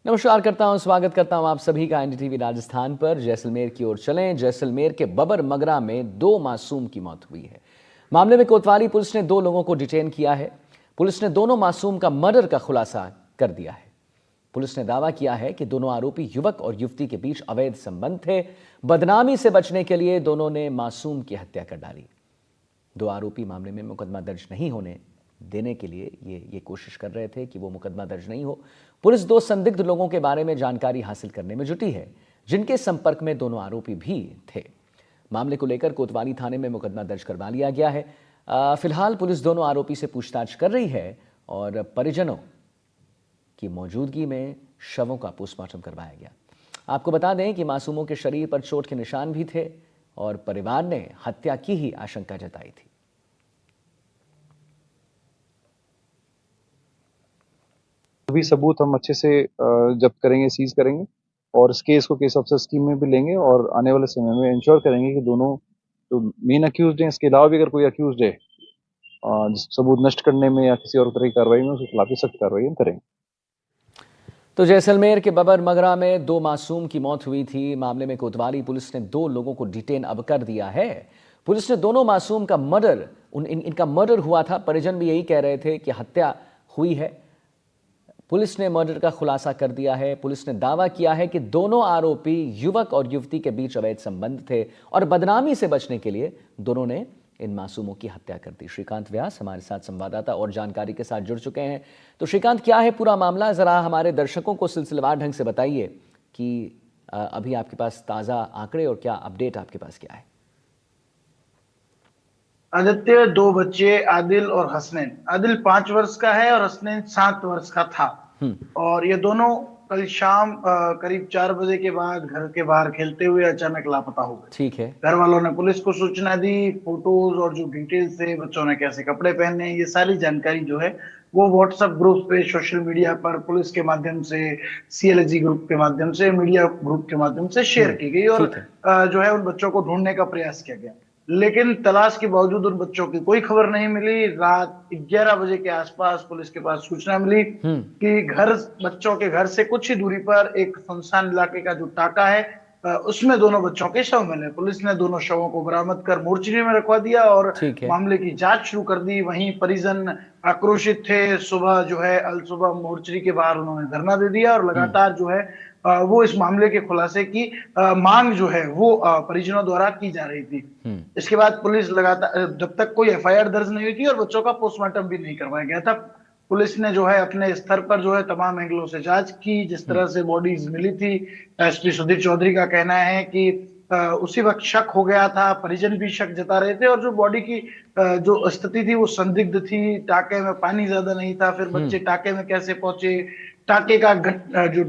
नमस्कार करता हूं, स्वागत करता हूं आप सभी का एनडीटीवी राजस्थान पर। जैसलमेर की ओर चलें। जैसलमेर के बबर मगरा में 2 मासूम की मौत हुई है। मामले में कोतवाली पुलिस ने 2 लोगों को डिटेन किया है। पुलिस ने दोनों मासूम का मर्डर का खुलासा कर दिया है। पुलिस ने दावा किया है कि दोनों आरोपी युवक और युवती के बीच अवैध संबंध थे। बदनामी से बचने के लिए दोनों ने मासूम की हत्या कर डाली। 2 आरोपी मामले में मुकदमा दर्ज नहीं होने देने के लिए ये कोशिश कर रहे थे कि वो मुकदमा दर्ज नहीं हो। पुलिस 2 संदिग्ध लोगों के बारे में जानकारी हासिल करने में जुटी है, जिनके संपर्क में दोनों आरोपी भी थे। मामले को लेकर कोतवाली थाने में मुकदमा दर्ज करवा लिया गया है। फिलहाल पुलिस दोनों आरोपी से पूछताछ कर रही है और परिजनों की मौजूदगी में शवों का पोस्टमार्टम करवाया गया। आपको बता दें कि मासूमों के शरीर पर चोट के निशान भी थे और परिवार ने हत्या की ही आशंका जताई थी। सभी सबूत हम अच्छे से जब्त करेंगे, सीज करेंगे और इस केस को केस ऑफिसर्स टीम में भी लेंगे और आने वाले समय में इंश्योर करेंगे कि दोनों जो मेन अक्यूज्ड हैं, इसके अलावा भी अगर कोई अक्यूज्ड है सबूत नष्ट करने में या किसी और तरह की कार्रवाई में, उसके खिलाफ सख्त कार्रवाई हम करेंगे। तो जैसलमेर के बबर मगरा में 2 मासूम की मौत हुई थी। मामले में कोतवाली पुलिस ने 2 लोगों को डिटेन अब कर दिया है। पुलिस ने दोनों मासूम का इनका मर्डर हुआ था। परिजन भी यही कह रहे थे कि हत्या हुई है। पुलिस ने मर्डर का खुलासा कर दिया है। पुलिस ने दावा किया है कि दोनों आरोपी युवक और युवती के बीच अवैध संबंध थे और बदनामी से बचने के लिए दोनों ने इन मासूमों की हत्या कर दी। श्रीकांत व्यास हमारे साथ संवाददाता और जानकारी के साथ जुड़ चुके हैं। तो श्रीकांत, क्या है पूरा मामला? जरा हमारे दर्शकों को सिलसिलेवार ढंग से बताइए कि अभी आपके पास ताजा आंकड़े और क्या अपडेट आपके पास क्या है? आदित्य, 2 बच्चे आदिल और हसनैन। आदिल 5 वर्ष का है और हसनैन 7 वर्ष का था। और ये दोनों कल शाम करीब 4 बजे के बाद घर के बाहर खेलते हुए अचानक लापता हो गए। ठीक है। घर वालों ने पुलिस को सूचना दी। फोटोज और जो डिटेल्स थे, बच्चों ने कैसे कपड़े पहने, ये सारी जानकारी जो है वो व्हाट्सएप ग्रुप पे, सोशल मीडिया पर पुलिस के माध्यम से, सीएलजी ग्रुप के माध्यम से, मीडिया ग्रुप के माध्यम से शेयर की गई और जो है उन बच्चों को ढूंढने का प्रयास किया गया। लेकिन तलाश के बावजूद उन बच्चों की कोई खबर नहीं मिली। रात 11 बजे के आसपास पुलिस के पास सूचना मिली कि बच्चों के घर से कुछ ही दूरी पर एक सुनसान इलाके का जो टाका है, उसमें दोनों बच्चों के शव मिले। पुलिस ने दोनों शवों को बरामद कर मोर्चरी में रखवा दिया और मामले की जांच शुरू कर दी। वहीं परिजन आक्रोशित थे। सुबह जो है अल सुबह मोर्चरी के बाहर उन्होंने धरना दे दिया और लगातार जो है वो इस मामले के खुलासे की मांग जो है वो परिजनों द्वारा की जा रही थी। इसके बाद पुलिस लगातार, जब तक कोई एफआईआर दर्ज नहीं हुई थी और बच्चों का पोस्टमार्टम भी नहीं करवाया गया था, पुलिस ने जो है अपने स्तर पर जो है तमाम एंगलों से जांच की। जिस तरह से बॉडीज मिली थी, एसपी सुधीर चौधरी का कहना है कि उसी वक्त शक हो गया था। परिजन भी शक जता रहे थे और जो बॉडी की जो स्थिति थी वो संदिग्ध थी। टाके में पानी ज्यादा नहीं था, फिर बच्चे टाके में कैसे पहुंचे, टाके का जो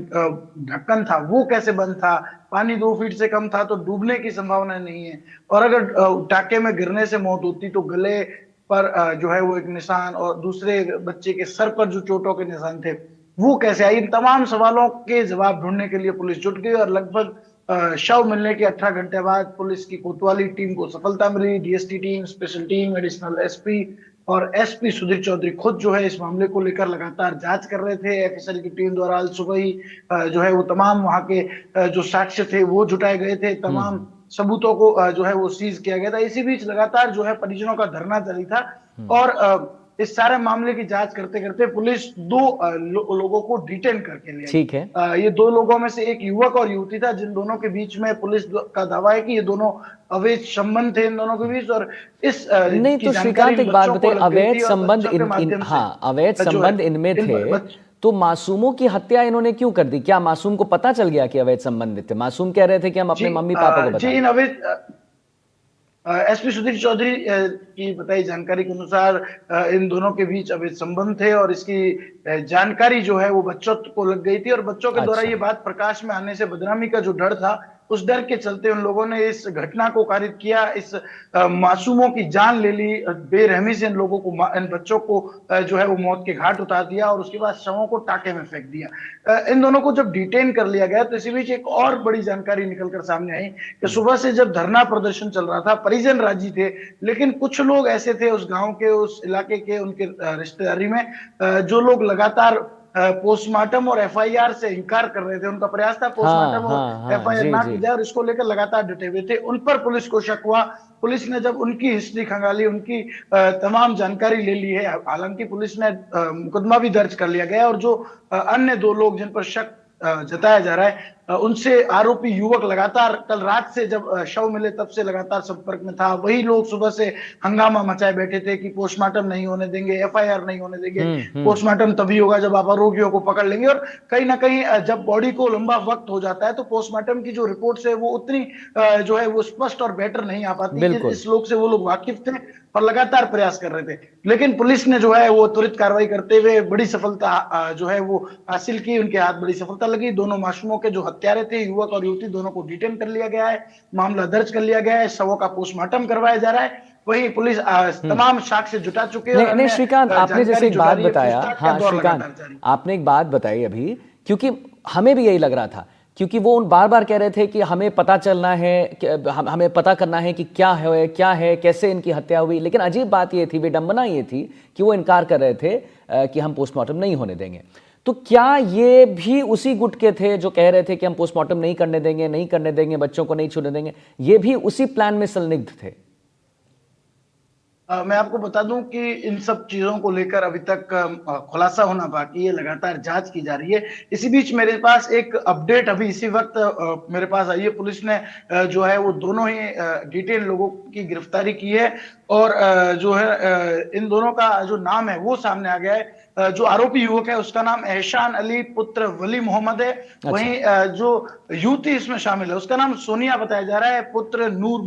ढक्कन था वो कैसे बंद था, पानी 2 फीट से कम था तो डूबने की संभावना नहीं है। और अगर टाके में गिरने से मौत होती तो गले पर जो है वो एक निशान और दूसरे बच्चे के सर पर जो चोटों के निशान थे वो कैसे आई। इन तमाम सवालों के जवाब ढूंढने के लिए पुलिस जुट गई और लगभग शव मिलने के 18 घंटे बाद पुलिस की कोतवाली टीम को सफलता मिली। DST team, special team, additional SP और एसपी सुधीर चौधरी खुद जो है इस मामले को लेकर लगातार जांच कर रहे थे। एफएसएल की टीम द्वारा आज सुबह ही जो है वो तमाम वहां के जो साक्ष्य थे वो जुटाए गए थे। तमाम सबूतों को जो है वो सीज किया गया था। इसी बीच लगातार जो है परिजनों का धरना जारी था और इस सारे मामले की जांच करते करते पुलिस 2 लोगों को डिटेन करके ले आई। ठीक है। ये 2 लोगों में से एक युवक और युवती था, जिन दोनों के बीच में पुलिस का दावा है कि ये दोनों अवैध संबंध थे इन दोनों के बीच। और इस नहीं तो श्रीकांत, एक बात बताइए, अवैध संबंध अवैध संबंध इनमें थे तो मासूमों की हत्या इन्होंने क्यों कर दी? क्या मासूम को पता चल गया कि अवैध संबंध थे? मासूम कह रहे थे कि हम अपने मम्मी पापा को बताएं। जी, इन अवैध एसपी सुधीर चौधरी की बताई जानकारी के अनुसार इन दोनों के बीच अवैध संबंध थे और इसकी जानकारी जो है वो बच्चों को लग गई थी और बच्चों के द्वारा ये बात प्रकाश में आने से बदनामी का जो डर था, उस डर के चलते उन लोगों ने इस घटना को कारित किया। इस मासूमों की जान ले ली। बेरहमी से इन लोगों को, इन बच्चों को जो है वो मौत के घाट उतार दिया और उसके बाद शवों को टाके में फेंक दिया। इन दोनों को जब डिटेन कर लिया गया तो इसी बीच एक और बड़ी जानकारी निकलकर सामने आई कि सुबह से जब धरना प्रदर्शन चल रहा था, परिजन राजी थे, लेकिन कुछ लोग ऐसे थे उस गांव के, उस इलाके के, उनके रिश्तेदारी में जो लोग लगातार पोस्टमार्टम और एफआईआर से इनकार कर रहे थे। उनका प्रयास था पोस्टमार्टम और एफआईआर जी ना जी। की जाए और इसको लेकर लगातार डटे हुए थे। उन पर पुलिस को शक हुआ। पुलिस ने जब उनकी हिस्ट्री खंगाली, उनकी तमाम जानकारी ले ली है। हालांकि पुलिस ने मुकदमा भी दर्ज कर लिया गया और जो अन्य दो लोग जिन पर शक जताया जा रहा है, उनसे आरोपी युवक लगातार कल रात से जब शव मिले तब से लगातार संपर्क में था। वही लोग सुबह से हंगामा मचाए बैठे थे कि पोस्टमार्टम नहीं होने देंगे, एफआईआर नहीं होने देंगे, पोस्टमार्टम तभी होगा जब आप आरोपियों को पकड़ लेंगे। और कहीं ना कहीं जब बॉडी को लंबा वक्त हो जाता है तो पोस्टमार्टम की जो रिपोर्ट्स है वो उतनी जो है वो स्पष्ट और बेटर नहीं आ पाती। बिल्कुल। इस लोग से वो लोग वाकिफ थे और लगातार प्रयास कर रहे थे। लेकिन पुलिस ने जो है वो त्वरित कार्रवाई करते हुए बड़ी सफलता जो है वो हासिल की। उनके हाथ बड़ी सफलता लगी। दोनों मासूमों के जो हत्यारे थे, युवक और युवती, दोनों को डिटेन कर लिया गया है, मामला दर्ज कर लिया गया है, शवों का पोस्टमार्टम करवाया जा रहा है। वही पुलिस तमाम साक्ष्य जुटा चुके हैं और नहीं नहीं अन्य श्रीकांत, आपने जैसे जानकारी एक जुटा बात रही है। बताया, पूछताछ का हाँ दौर श्रीकांत, लगातार जारी है। आपने एक बात बताई अभी, क्योंकि हमें भी यही लग रहा था, क्योंकि वो उन बार बार कह रहे थे कि हमें पता चलना है, हमें पता करना है कि क्या है, कैसे इनकी हत्या हुई। लेकिन अजीब बात ये थी, विडंबना ये थी कि वो इनकार कर रहे थे कि हम पोस्टमार्टम नहीं होने देंगे। तो क्या ये भी उसी गुट के थे जो कह रहे थे कि हम पोस्टमार्टम नहीं करने देंगे, बच्चों को नहीं छूने देंगे? ये भी उसी प्लान में संलिग्ध थे? मैं आपको बता दूं कि इन सब चीजों को लेकर अभी तक खुलासा होना बाकी है। लगातार जांच की जा रही है। इसी बीच मेरे पास एक अपडेट अभी इसी वक्त मेरे पास आई है। पुलिस ने जो है वो दोनों ही डिटेल लोगों की गिरफ्तारी की है और जो है इन दोनों का जो नाम है वो सामने आ गया है। जो आरोपी युवक है उसका नाम एहसान अली पुत्र वली मोहम्मद है। वहीं जो युवती इसमें शामिल है उसका नाम सोनिया बताया जा रहा है, पुत्री नूर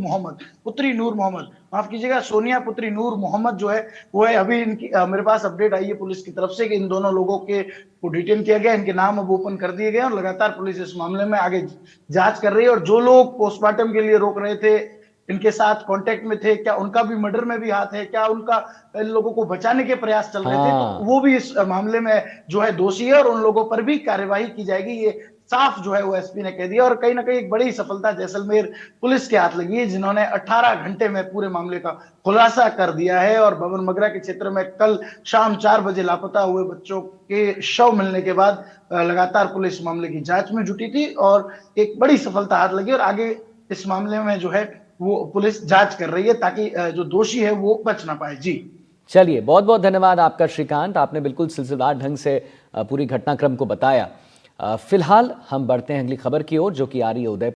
मोहम्मद, माफ कीजिएगा, सोनिया पुत्री नूर मोहम्मद जो है वो है। अभी इनकी मेरे पास अपडेट आई है पुलिस की तरफ से कि इन दोनों लोगों के को डिटेन किया गया, इनके नाम अब ओपन कर दिए गए और लगातार पुलिस इस मामले में आगे जांच कर रही है। और जो लोग पोस्टमार्टम के लिए रोक रहे थे, इनके साथ कांटेक्ट में थे, क्या उनका भी मर्डर में भी हाथ है, क्या उनका इन लोगों को बचाने के प्रयास चल रहे थे, तो वो भी इस मामले में जो है दोषी है और उन लोगों पर भी कार्यवाही की जाएगी। ये साफ जो है वो एसपी ने कह दिया। और कहीं ना कहीं एक बड़ी सफलता जैसलमेर पुलिस के हाथ लगी है, जिन्होंने 18 घंटे में पूरे मामले का खुलासा कर दिया है। और बबर मगरा के क्षेत्र में कल शाम 4 बजे लापता हुए बच्चों के शव मिलने के बाद लगातार पुलिस मामले की जांच में जुटी थी और एक बड़ी सफलता हाथ लगी। और आगे इस मामले में जो है वो पुलिस जांच कर रही है ताकि जो दोषी है वो बच ना पाए। जी चलिए, बहुत बहुत धन्यवाद आपका श्रीकांत, आपने बिल्कुल सिलसिलेवार ढंग से पूरी घटनाक्रम को बताया। फिलहाल हम बढ़ते हैं अगली खबर की ओर, जो कि आ रही है उदय